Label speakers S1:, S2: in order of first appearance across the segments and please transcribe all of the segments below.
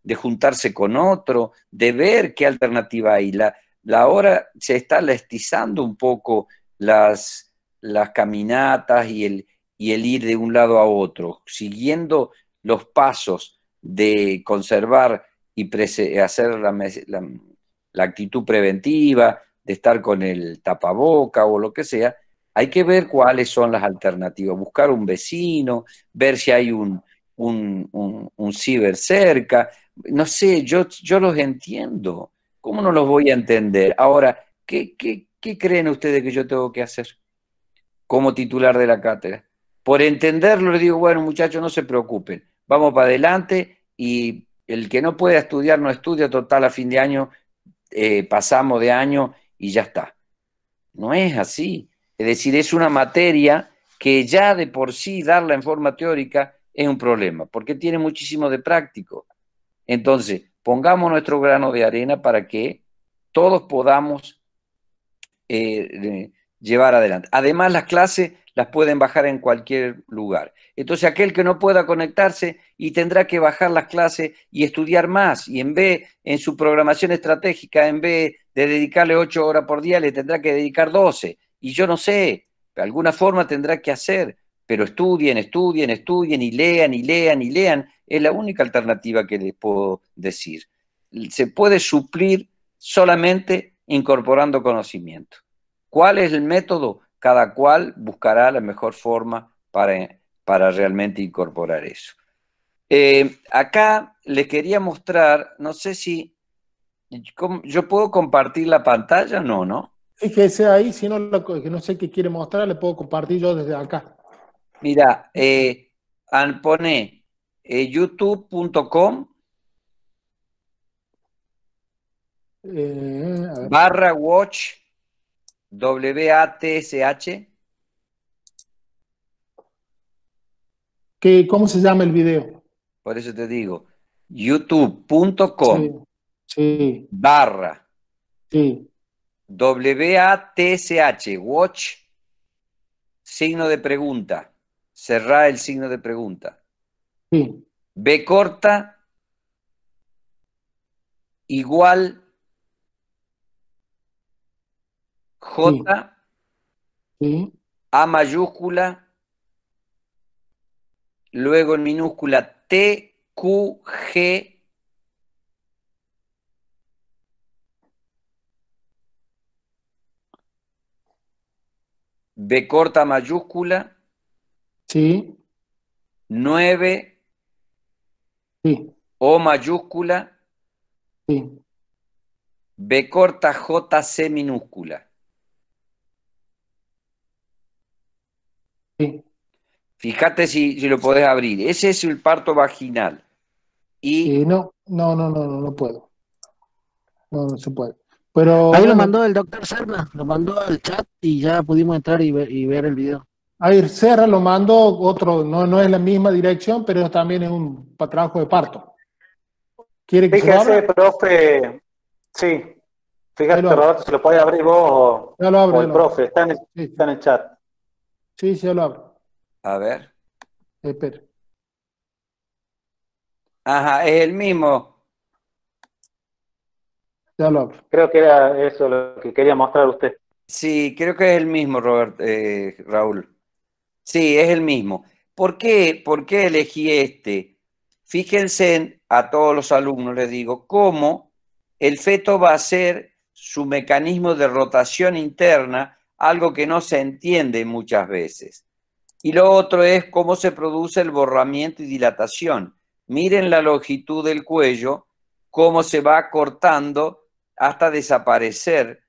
S1: de juntarse con otro, de ver qué alternativa hay. Ahora se está lestizando un poco las caminatas y el ir de un lado a otro, siguiendo los pasos de conservar y hacer la actitud preventiva, de estar con el tapaboca o lo que sea. Hay que ver cuáles son las alternativas, buscar un vecino, ver si hay un ciber cerca. No sé, yo los entiendo. ¿Cómo no los voy a entender? Ahora, ¿qué creen ustedes que yo tengo que hacer como titular de la cátedra? Por entenderlo, le digo, bueno, muchachos, no se preocupen, vamos para adelante y el que no pueda estudiar, no estudia, total, a fin de año pasamos de año y ya está. No es así. Es decir, es una materia que ya de por sí darla en forma teórica es un problema, porque tiene muchísimo de práctico. Entonces, pongamos nuestro grano de arena para que todos podamos llevar adelante. Además, las clases las pueden bajar en cualquier lugar. Entonces, aquel que no pueda conectarse y tendrá que bajar las clases y estudiar más, y en vez, en su programación estratégica, en vez de dedicarle 8 horas por día, le tendrá que dedicar 12. Y yo no sé, de alguna forma tendrá que hacer, pero estudien, estudien, estudien y lean y lean y lean. Es la única alternativa que les puedo decir. Se puede suplir solamente incorporando conocimiento. ¿Cuál es el método? Cada cual buscará la mejor forma para realmente incorporar eso. Acá les quería mostrar, no sé si yo puedo compartir la pantalla, no, ¿no?
S2: Fíjese ahí, si no, que no sé qué quiere mostrar, le puedo compartir yo desde acá.
S1: Mira, pone youtube.com /watch WATSH.
S2: ¿Cómo se llama el video?
S1: Por eso te digo, youtube.com
S2: Sí, sí,
S1: barra
S2: sí,
S1: WATSH, watch, signo de pregunta, cerrar el signo de pregunta.
S2: sí,
S1: B corta igual J,
S2: sí, sí,
S1: A mayúscula, luego en minúscula TQG, B corta mayúscula,
S2: sí,
S1: 9
S2: sí,
S1: O mayúscula,
S2: sí,
S1: B corta JC minúscula.
S2: sí.
S1: Fíjate si lo podés abrir. Ese es el parto vaginal. Y
S2: No, no, no, no, no, no puedo. No, no se puede. Pero
S3: Ahí lo
S2: bueno,
S3: mandó el doctor Serna, lo mandó al chat y ya pudimos entrar y ver el video.
S2: ahí Serra lo mandó otro, no, no es la misma dirección, pero también es un trabajo de parto. ¿Quiere que se lo
S4: Fíjese,
S2: abra?
S4: profe, sí,
S2: Ahí lo
S4: fíjate,
S2: abro.
S4: Roberto, si lo puede abrir vos
S2: Ya lo abro,
S4: o
S2: ya
S4: el
S2: lo abro.
S4: profe,
S2: Sí,
S4: está en
S2: sí,
S4: el chat.
S2: sí, sí, ya lo abro.
S1: a ver.
S2: Espera.
S1: Ajá, es el mismo.
S2: Ya lo abro.
S4: Creo que era eso lo que quería mostrar a usted.
S1: Sí, creo que es el mismo, Raúl. Sí, es el mismo. ¿Por qué elegí este? Fíjense a todos los alumnos, les digo, cómo el feto va a ser su mecanismo de rotación interna, algo que no se entiende muchas veces. Y lo otro es cómo se produce el borramiento y dilatación. Miren la longitud del cuello, cómo se va cortando hasta desaparecer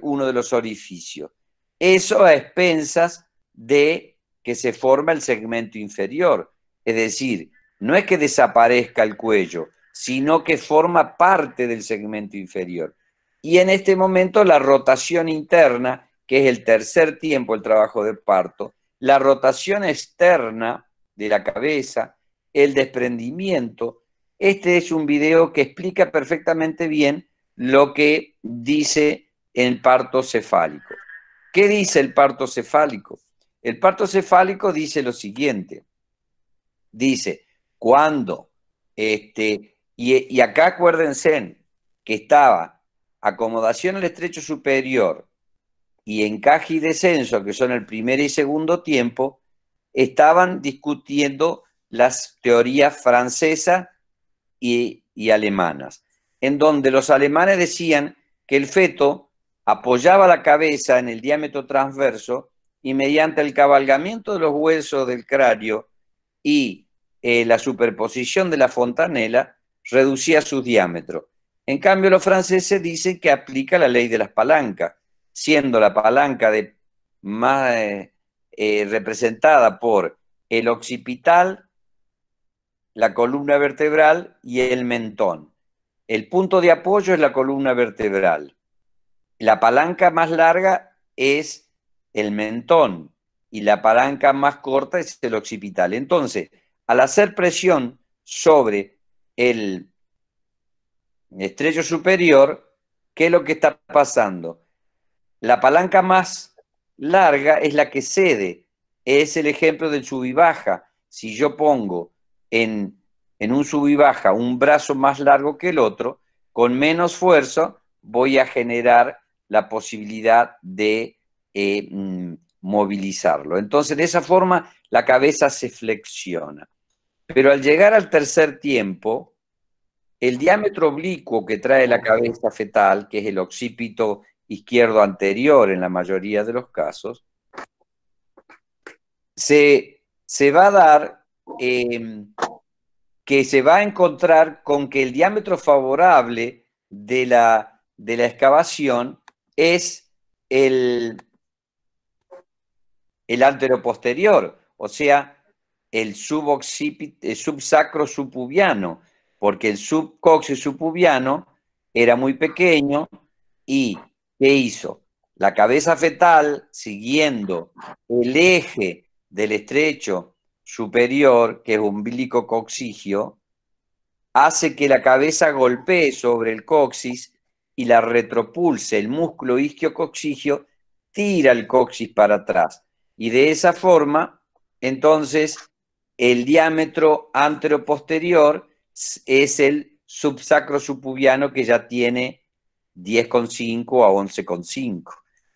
S1: uno de los orificios. Eso a expensas de que se forma el segmento inferior. Es decir, no es que desaparezca el cuello, sino que forma parte del segmento inferior. Y en este momento la rotación interna, que es el tercer tiempo del trabajo de parto, la rotación externa de la cabeza, el desprendimiento. Este es un video que explica perfectamente bien lo que dice el parto cefálico. ¿Qué dice el parto cefálico? El parto cefálico dice lo siguiente. Dice, cuando Y acá acuérdense que estaba acomodación al estrecho superior y encaje y descenso, que son el primer y segundo tiempo, estaban discutiendo las teorías francesas y alemanas, en donde los alemanes decían que el feto apoyaba la cabeza en el diámetro transverso y mediante el cabalgamiento de los huesos del cráneo y la superposición de la fontanela reducía su diámetro. En cambio, los franceses dicen que aplica la ley de las palancas, siendo la palanca más representada por el occipital, la columna vertebral y el mentón. El punto de apoyo es la columna vertebral. La palanca más larga es el mentón y la palanca más corta es el occipital. Entonces, al hacer presión sobre el estrecho superior, ¿qué es lo que está pasando? La palanca más larga es la que cede. Es el ejemplo del sub y baja. Si yo pongo en un sub y baja un brazo más largo que el otro, con menos esfuerzo voy a generar la posibilidad de movilizarlo. Entonces, de esa forma, la cabeza se flexiona. Pero al llegar al tercer tiempo, el diámetro oblicuo que trae la cabeza fetal, que es el occipito izquierdo anterior en la mayoría de los casos, se va a dar que se va a encontrar con que el diámetro favorable de la excavación es el anteroposterior, o sea, el subsacro subpubiano, porque el subcoxis subpubiano era muy pequeño y ¿qué hizo? La cabeza fetal, siguiendo el eje del estrecho superior, que es umbilico coxigio, hace que la cabeza golpee sobre el coxis y la retropulse. El músculo isquiocoxigio tira el coxis para atrás. Y de esa forma, entonces, el diámetro anteroposterior es el subsacro subpubiano, que ya tiene 10,5 a 11,5.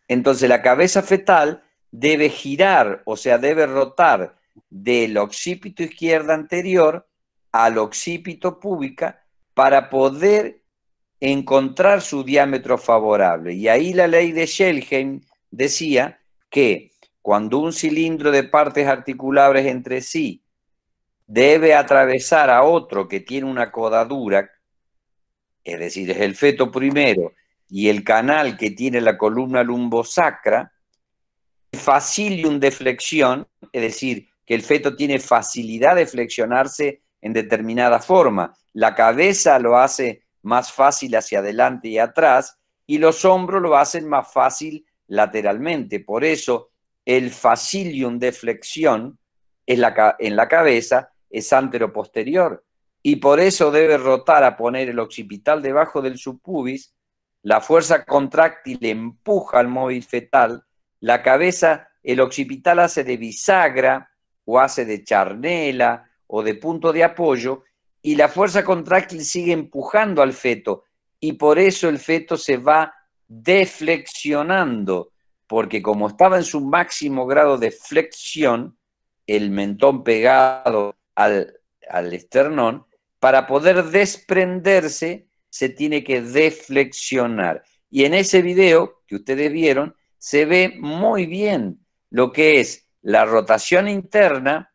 S1: Entonces, la cabeza fetal debe girar, o sea, debe rotar del occipito izquierdo anterior al occipito púbica para poder encontrar su diámetro favorable. Y ahí la ley de Schelheim decía que cuando un cilindro de partes articulables entre sí debe atravesar a otro que tiene una codadura, es decir, es el feto primero y el canal que tiene la columna lumbosacra, facilium de flexión, es decir, que el feto tiene facilidad de flexionarse en determinada forma. La cabeza lo hace más fácil hacia adelante y atrás, y los hombros lo hacen más fácil lateralmente. Por eso, el facilium de flexión en la cabeza es anteroposterior, y por eso debe rotar a poner el occipital debajo del subpubis. La fuerza contráctil empuja al móvil fetal. La cabeza, el occipital hace de bisagra o hace de charnela o de punto de apoyo, y la fuerza contráctil sigue empujando al feto, y por eso el feto se va deflexionando, porque como estaba en su máximo grado de flexión, el mentón pegado al esternón, para poder desprenderse se tiene que deflexionar. Y en ese video que ustedes vieron, se ve muy bien lo que es la rotación interna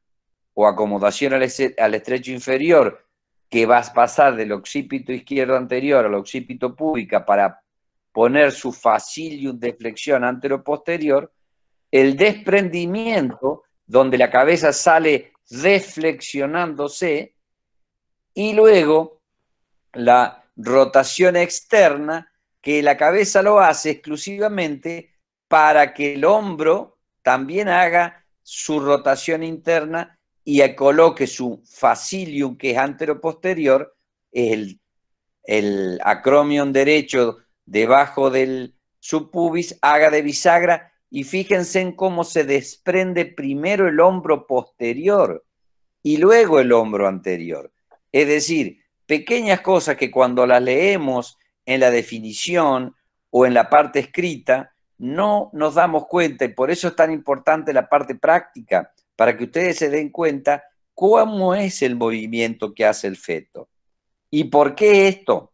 S1: o acomodación al estrecho inferior, que va a pasar del occipito izquierdo anterior al occipito púbica para poner su facilium de flexión anteroposterior, el desprendimiento, donde la cabeza sale deflexionándose, y luego la rotación externa, que la cabeza lo hace exclusivamente para que el hombro también haga su rotación interna y coloque su facilium, que es anteroposterior, el acromion derecho debajo del subpubis, haga de bisagra. Y fíjense en cómo se desprende primero el hombro posterior y luego el hombro anterior. Es decir, pequeñas cosas que cuando las leemos en la definición o en la parte escrita, no nos damos cuenta, y por eso es tan importante la parte práctica, para que ustedes se den cuenta cómo es el movimiento que hace el feto. ¿Y por qué esto?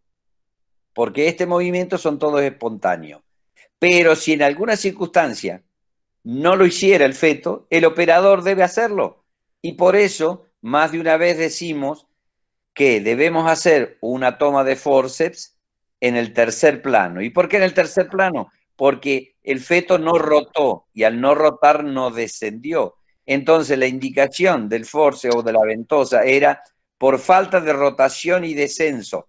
S1: Porque este movimiento son todos espontáneos. Pero si en alguna circunstancia no lo hiciera el feto, el operador debe hacerlo. Y por eso, más de una vez decimos que debemos hacer una toma de forceps en el tercer plano. ¿Y por qué en el tercer plano? Porque el feto no rotó y al no rotar no descendió. Entonces la indicación del forceps o de la ventosa era por falta de rotación y descenso.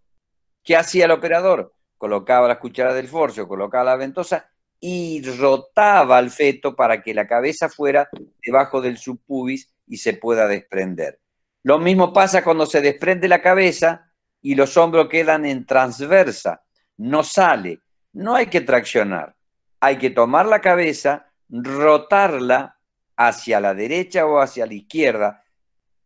S1: ¿Qué hacía el operador? Colocaba las cucharas del forceps, colocaba la ventosa y rotaba al feto para que la cabeza fuera debajo del subpubis y se pueda desprender. Lo mismo pasa cuando se desprende la cabeza y los hombros quedan en transversa. No sale. No hay que traccionar. Hay que tomar la cabeza, rotarla hacia la derecha o hacia la izquierda.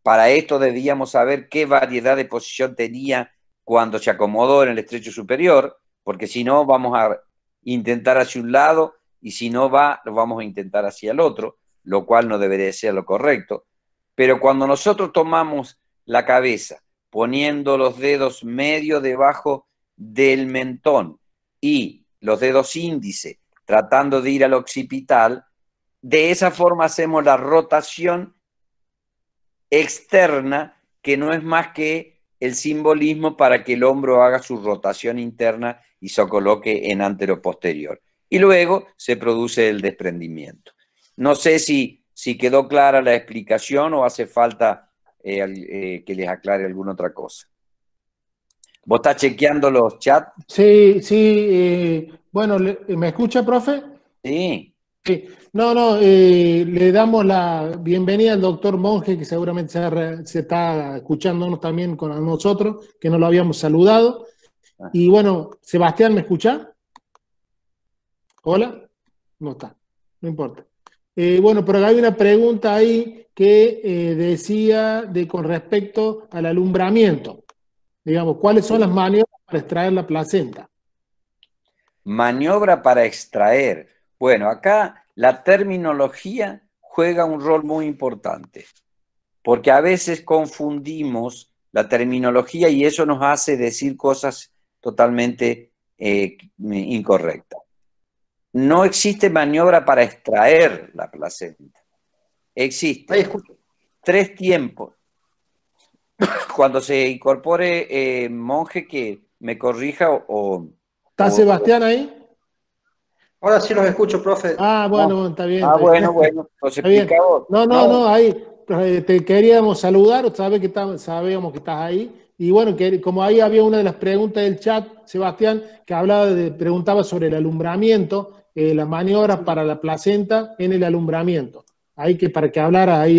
S1: Para esto debíamos saber qué variedad de posición tenía cuando se acomodó en el estrecho superior, porque si no vamos a intentar hacia un lado y si no va, lo vamos a intentar hacia el otro, lo cual no debería ser lo correcto. Pero cuando nosotros tomamos la cabeza, poniendo los dedos medio debajo del mentón y los dedos índice, tratando de ir al occipital, de esa forma hacemos la rotación externa, que no es más que el simbolismo para que el hombro haga su rotación interna y se coloque en anteroposterior. Y luego se produce el desprendimiento. No sé si quedó clara la explicación o hace falta que les aclare alguna otra cosa. ¿Vos estás chequeando los chats?
S2: Sí, sí. Bueno, ¿me escucha, profe?
S1: Sí.
S2: Sí. No, le damos la bienvenida al doctor Monge, que seguramente se está escuchándonos también con nosotros, que no lo habíamos saludado. Y bueno, Sebastián, ¿me escucha? ¿Hola? No está, no importa. Bueno, pero hay una pregunta ahí que decía con respecto al alumbramiento. Digamos, ¿cuáles son las maniobras para extraer la placenta?
S1: Maniobra para extraer. Bueno, acá la terminología juega un rol muy importante, porque a veces confundimos la terminología y eso nos hace decir cosas totalmente incorrectas. No existe maniobra para extraer la placenta. Existen 3 tiempos. Cuando se incorpore Monje, que me corrija
S2: ¿Está Sebastián ahí?
S4: Ahora sí los escucho, profe.
S2: Ah, bueno, está bien.
S1: Ah, bueno, nos explica vos.
S2: No, ahí te queríamos saludar, sabíamos que estás ahí. Y bueno, como ahí había una de las preguntas del chat, Sebastián, que preguntaba sobre el alumbramiento, las maniobras para la placenta en el alumbramiento. Ahí para que hablara ahí